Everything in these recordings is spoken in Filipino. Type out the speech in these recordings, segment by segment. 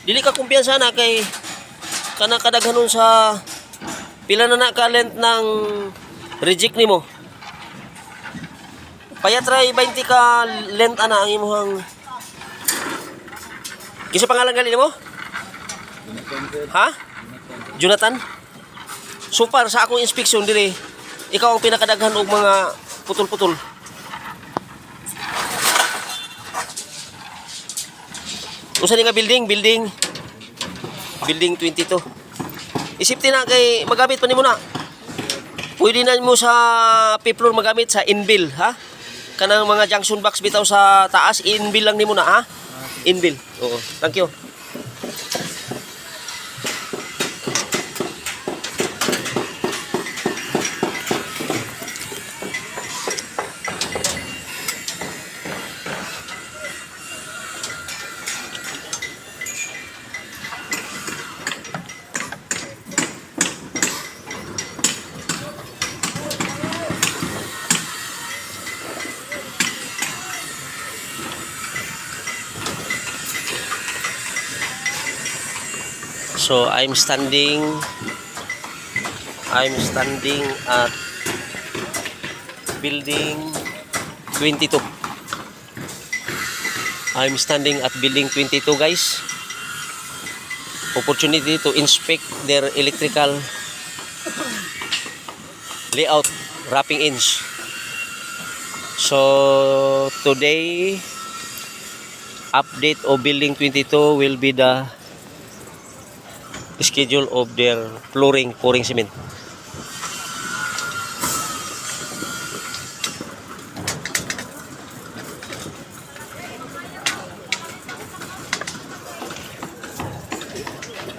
Dili ka kumpiyansa na kay kana kadaghanon sa pila na ka length ng reject nimo. Paya try 20 ka length ana ang imong Kisa pangalan gali nimo? Ha? Jonathan? So far sa akong inspeksyon dili, ikaw ang pinakadaghan og mga putol-putol. Unsa ni nga building? Building 22. Isipti na kay magamit pa nimo na. Pwede na mo sa P-floor magamit sa inbill, ha? Kanang mga junction box bitaw sa taas, inbill lang nimo na, ha? Inbill. Oo. Thank you. So I'm standing at building 22. I'm standing at building 22, guys. Opportunity to inspect their electrical layout, wrapping inch. So today update of building 22 will be the schedule of their flooring, pouring cement.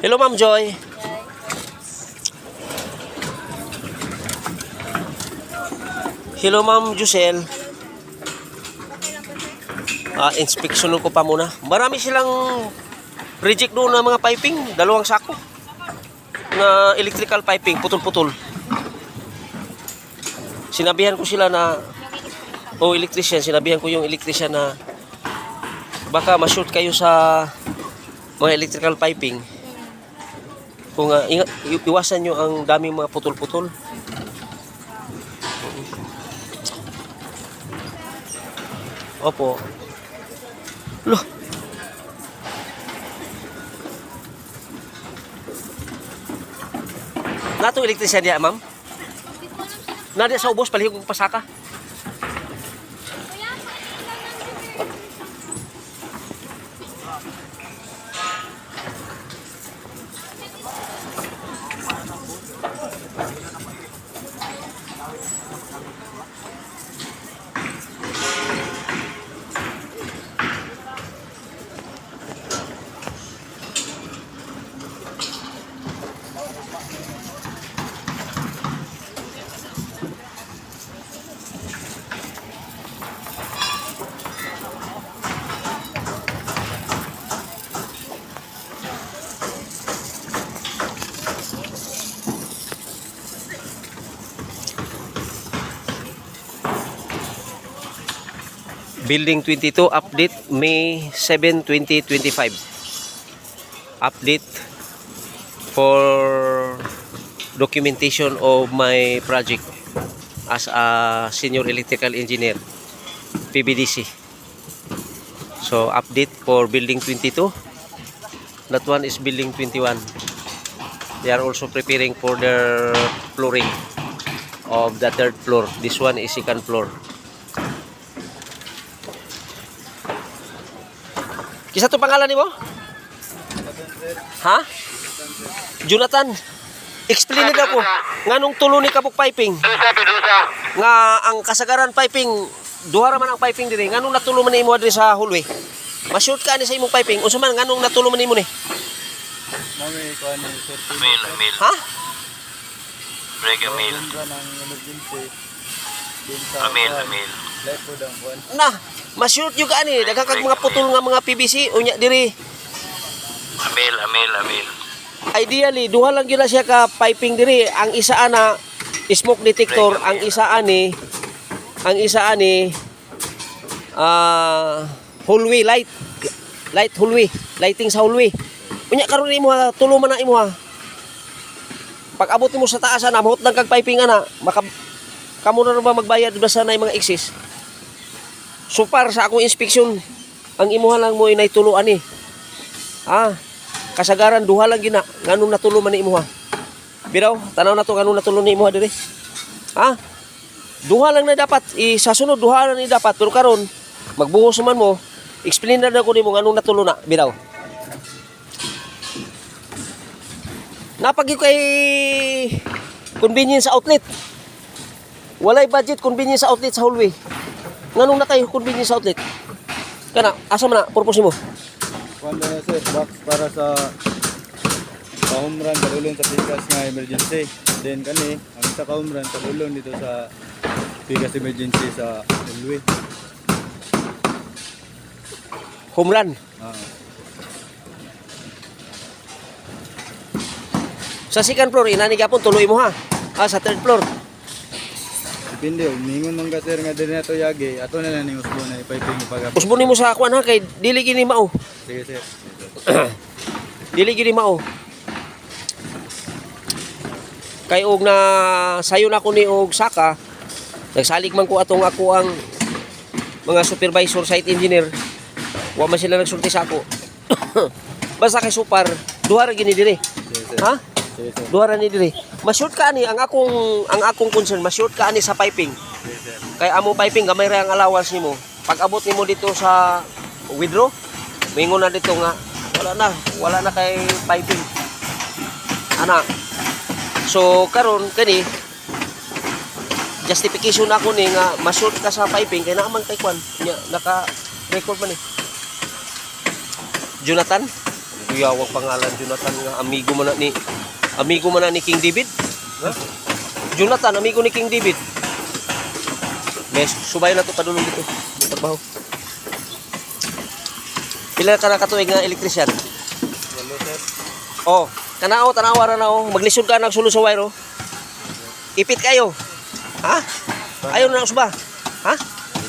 Hello, Ma'am Joy. Hello, Ma'am Jusel. Inspection ko pa muna. Marami silang reject doon na mga piping, 2 sako na electrical piping, putol-putol. Sinabihan ko sila na electrician, sinabihan ko yung electrician na baka ma-shoot kayo sa mga electrical piping. Kung iwasan nyo ang daming mga putol-putol. Opo. Loh. Nato electrician dia, ma'am? Nadi sa ubos palihog og pasaka. Building 22 update May 7, 2025. Update for documentation of my project as a senior electrical engineer, PBDC. So update for building 22. That one is building 21. They are also preparing for their flooring of the 3rd floor. This one is 2nd floor. Kisa to pangalan nimo? Ha? Jonathan. Explain nila ko nganong tulo ni kabuk piping. Nga ang kasagaran piping, duha ra man ang piping diri. Nganong natulo man imo diri sa hallway? Ma-shoot ka ni sa imong piping. Unsa man nganong natulo man imo ni? Mami ko ani Mil. Ha? Brega mil. Amil. Light po dang kuan. Na, ma-shoot yung ka ani. Daghang kag mga putol nga mga PVC unya diri. Amil. Ideally, duha lang gyud na siya ka piping diri. Ang isa ana smoke detector, ang isa ani hallway light hallway, lighting sa hallway. Unya karon nimo ha, tulo man na imo ha. Pag abot mo sa taas na mahot nang kag piping ana, maka kamo na ba magbayad basta na mga excess. So para sa akong inspeksyon, ang imuha lang mo inay tulo ani. Ah, kasagaran duha lang gina nganong natulo man ni imuha. Biraw, tanaw na to nganong natulo ni imuha diri. Ha? Duha lang na dapat, sa sunod duha lang ni dapat pero karon magbuhos man mo, explain na ko nimo nganong natulo na, biraw. Napagi kay convenience outlet. Walay budget convenience outlet sa hallway. Nganong na kay convenience outlet? Kana, asa man na purpose mo? Kuan na sir, box para sa home run padulong sa pikas nga emergency. Then kani, ang isa ka home run padulong dito sa pikas emergency sa hallway. Home run. Ah, Sa second floor, inani gapon tuloy mo ha. Ah, sa third floor. depende, mingon man ka sir nga diri na to yagi, ato na lang ni usbo na ipiping pag. Usbunin mo sa akuan ha kay dili gini mao. Sige sir. Dili gini mao. Kay og na sayo na ko ni og saka, nagsalig man ko atong ako ang mga supervisor site engineer. Wa man sila nagsulti sa ako. Basta kay super, duha ra gini diri. Sige sir. Ha? Sige sir. Duha ra ni diri. Ma-short ka ani ang akong concern, ma-short ka ani sa piping. Sige sir. Kay amo piping gamay ra ang allowance nimo. Pag abot nimo dito sa withdraw, mingon na dito nga wala na kay piping. Ana. So karon kani justification ako ni nga ma-short ka sa piping kay naaman kay kwan nya naka record man ni. Jonathan, wag pangalan Jonathan nga amigo man na ni King David. Ha? Jonathan, amigo ni King David. Mes, subay na to padulong dito. Trabaho. Pila ka na katuig nga elektrisyan? Walo sir. Oh, tanawa ra na oh. Maglisod ka nagsulo sa wire oh. Ipit kayo. Ha? Ayaw na suba. Ha?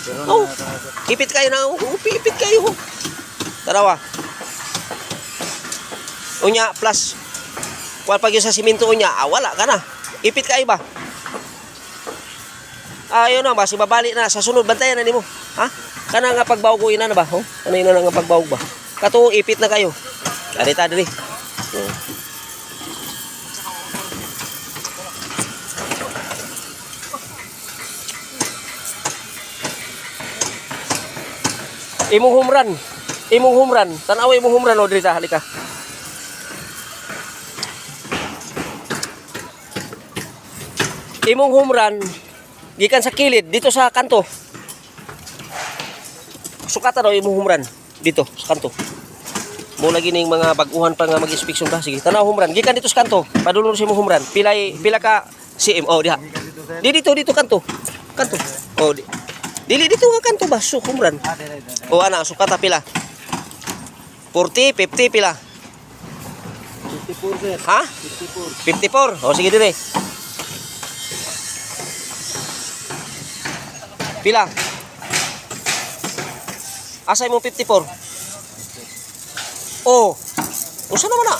Pero Oh. na sir. Ipit kayo na oh. Ipit kayo. Tanawa. Unya plus kuan pag yun sa simento unya, wala ka na. Ipit kayo ba? Ayun na ba, si babali na sa sunod bantayan na nimo. Ha? Kana nga pagbawog ko ina na ba? Oh? Ano ina nga pagbawog ba? Kato ipit na kayo. Arita diri. Oh. Imong home run. Tanaw imong home run o diri ta halika. Imong home run gikan sa kilid dito sa kanto. Sukatan daw imong home run dito sa kanto. Mo lagi ning mga baguhan pa nga mag-inspeksyon ba. Sige, tanaw home run gikan dito sa kanto. Padulong sa imong home run. Pila ka cm oh diha. Dito kanto. Kanto. Oh dili dito nga kanto ba so home run. O ana sukata pila? 40, 50 pila? 54 sir. Ha? 54. 54. O sige dire. Pila? Asa imong 54? Oh. Usa naman na?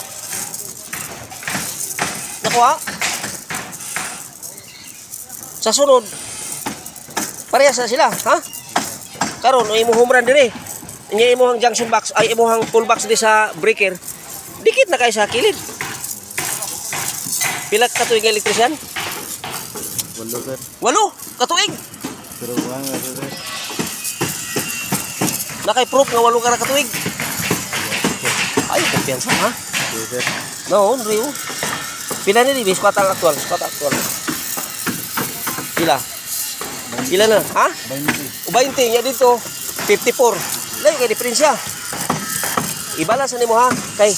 Nakuha? Sa sunod, parehas na sila, ha? Karon, imong home run dire. Inya imong junction box, ay imong pull box di sa breaker. Dikit na kay sa kilid. Pila ka tuig nga elektrisyan? Walo sir. 8 katuig. Pero kuan nga sir. Nakay-proof nga 8 ka na katuig. Ay, kumpiyansa ha? Sige sir. No, Rio. Pila ni di squat aktual. Pila? Pila na, ha? 20. O 20 nya dito 54. Lain kay diferensya. Ibalance nimo ha kay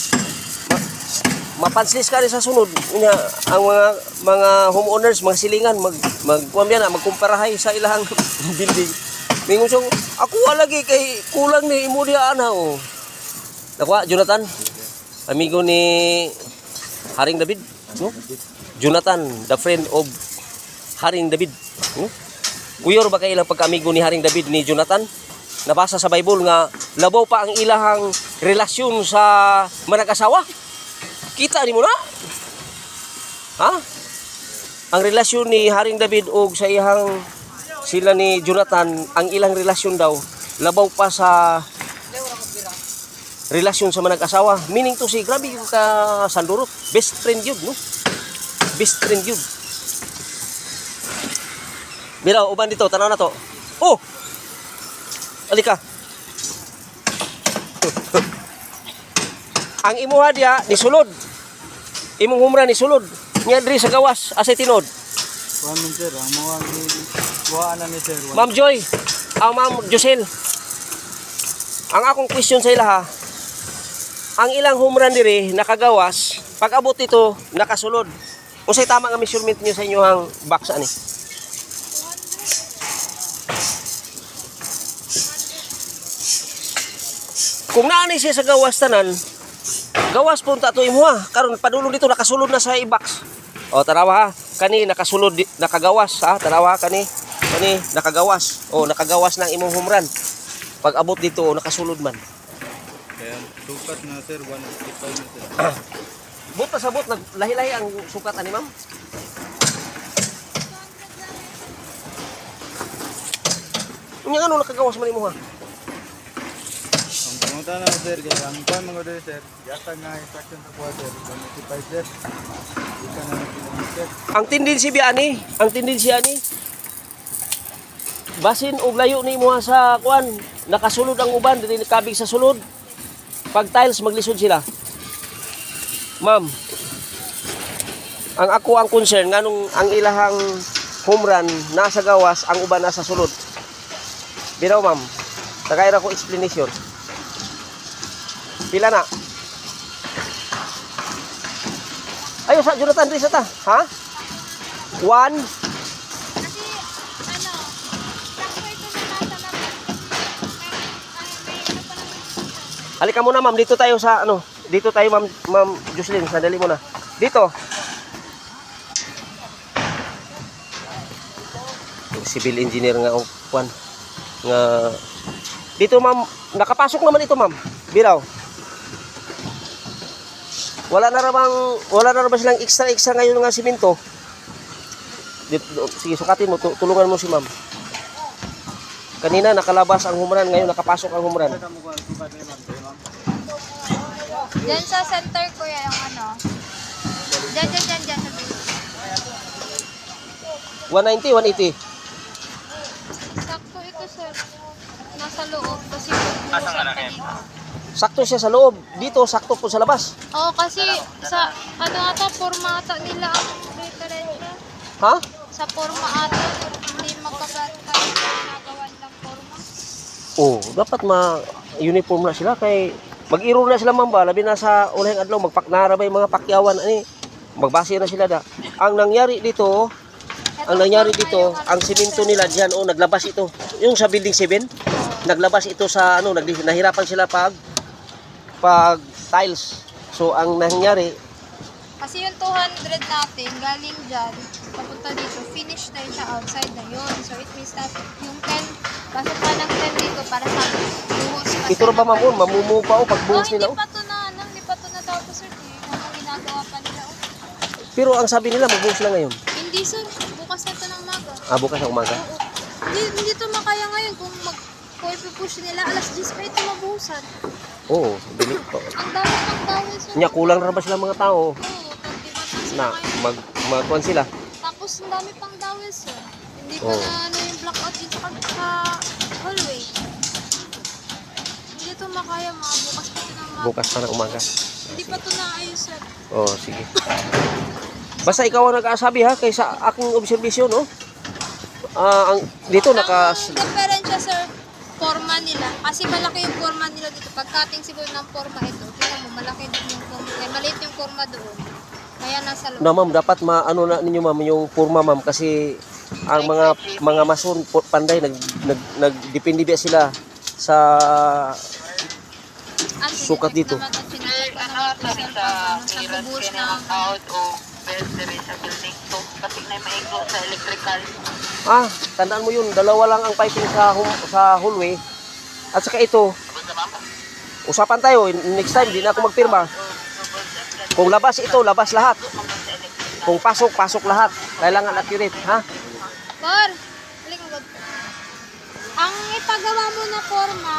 mapanslis ka rin sa sunod. Unya ang mga homeowners, mga silingan magkumparahay sa ilang building. Mingon siya, ako lagi kay kulang ni imo diha ana oh. Nakuha, Jonathan. Amigo ni Haring David, no? Jonathan, the friend of Haring David. No? Uyor ba kayo lang pagka-amigo ni Haring David ni Jonathan? nabasa sa Bible nga labaw pa ang ilahang relasyon sa manag-asawa. Kita ni mo na? Ha? Ang relasyon ni Haring David og sa iyang sila ni Jonathan, ang ilang relasyon daw labaw pa sa relasyon sa manag-asawa. Meaning to say, grabe yung ka Sandurot. Best friend yun, no? Best friend yun. Mira, uban dito, tanaw na to. Oh! Alika. Ang imuha diya, ni sulod. Imong humra ni sulod. Nya diri sa gawas, asay tinod. Kuhan man sir, ang mga kuhaan na ni sir. Ma'am Joy, Ma'am Josel. Ang akong question sa ila ha, ang ilang humran diri nakagawas, pag abot ito nakasulod. Unsay tama nga measurement niyo sa inyong box ani? Kung naani siya sa gawas tanan, gawas po ta to imuha. Karon padulong dito nakasulod na sa i-box. O tanawa ha, kani nakasulod nakagawas ha, tanawa kani nakagawas. O nakagawas ng imong humran. Pag abot dito nakasulod man. Kaya sukat na sir, 155 na sir. But pa sa but naglahi-lahi ang sukat ani ma'am. Unya ano nakagawas man imuha? Ang pumunta na sir, kaya ang kuhan mga doon sir, yata nga instruction sa kuha sir, 155 sir. Di ka na nakinig sir. Ang tendency ani basin og layo ni imuha sa kuan, nakasulod ang uban dili kabig sa sulod. Pag tiles maglisod sila. Ma'am, ang ako ang concern nganong ang ilahang home run nasa gawas, ang uban nasa sulod. Bitaw ma'am, tagay ra ko explanation. Pila na? Ayo sa Jonathan Risa ta, ha? 1 Halika muna ma'am, dito tayo sa ano, dito tayo ma'am Jocelyn, sandali muna. Dito. Civil engineer nga og kwan nga dito ma'am, nakapasok naman ito ma'am. Biraw. Wala na ra ba silang extra ngayon nga simento? Dito, sige sukatin mo, tulungan mo si ma'am. Kanina nakalabas ang humran, ngayon nakapasok ang humran. Diyan sa center kuya yung ano. Diyan sa dulo. 190, 180. Sakto ito sir. Nasa loob kasi bubuhusan ka dito. Sakto siya sa loob. Dito, sakto po sa labas. Oo kasi sa ano ata forma ata nila ang diferensya. Ha? Sa forma ata hindi magkakataon ginagawan lang forma. Oh, dapat ma-uniform na sila kay mag-iro na sila ma'am ba, labi na sa unang adlaw magpaknara ba yung mga pakyawan ani. Magbase na sila da. Ang nangyari dito, ang simento nila diyan naglabas ito. Yung sa building 7, naglabas ito sa ano, nahirapan sila pag tiles. So ang nangyari, kasi yung 200 natin galing diyan papunta dito, finish na yun siya outside na yun. So it means that yung 10, pasok pa ng 10 dito para sa buhos pa. ito rin ba ma'am, mamumupa o pagbuhos nila. Hindi pa to na daw to sir. Ano ginagawa pa nila. Pero ang sabi nila magbuhos lang ngayon. Hindi sir, bukas na to ng umaga. Bukas ng umaga. Oo. Hindi to makaya ngayon kung push nila alas 10 pa ito mabuhusan. Oo, bilik po. Ang dami ng tawel sir. Nya kulang ra ba sila mga tao Oo, 30 na sila ngayon. magkuan sila. Tapos ang dami pang dawel sir. Hindi pa Oo. na ano yung blackout dito sa hallway. Hindi to makaya mga bukas pa ito ng umaga. Bukas pa ng umaga. Hindi pa to naayos sir. Oh, sige. Basta ikaw ang nag-aasabi ha, kaysa aking obserbasyon, no? Ang dito Ang diferensya sir, forma nila. Kasi malaki yung forma nila dito. Pag-cutting siguro ng forma ito, tingnan mo, malaki din yung forma. Eh, maliit yung forma doon. Kaya nasa loob. na ma'am, dapat maano na ninyo ma'am yung forma ma'am kasi ang mga mason panday nagdepende ba sila sa sukat dito. Naman at pinalik ko naman ito sir, sa bubuhos ng out o best diri sa building to kasi na maigo sa electrical. Tandaan mo yun, dalawa lang ang piping sa hallway. At saka ito, usapan tayo, next time, di na ako magpirma. Kung labas ito, labas lahat. Kung pasok, pasok lahat. Kailangan accurate, ha? Por, balik mo God. Ang ipagawa mo na forma,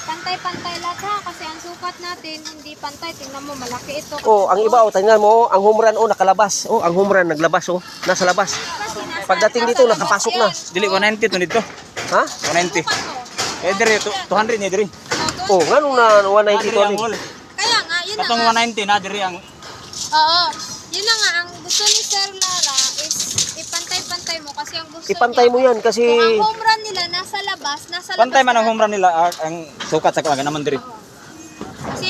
pantay-pantay lahat ha, kasi ang sukat natin, hindi pantay. Tingnan mo, malaki ito. Oh, ang iba, oh, tingnan mo, oh, ang home run, oh, nakalabas. Oh, ang home run, naglabas, oh, nasa labas. Kasi nasa- Pagdating dito, nasa labas nakapasok na. yan. Dili 190 to dito. Ha? 190. Sukat mo. Eh dire 200 ni dire. Oh, nga nung na 190 to, ang ni. wall. Kaya nga, yun na Katong nga. 190 na dire ang Oo. Yun na nga, ang gusto ni Sir Lara is ipantay-pantay mo kasi ang gusto Ipantay mo yan kasi kung ang home run nila nasa labas, pantay man ang home run nila ang sukat sa kaga naman dire.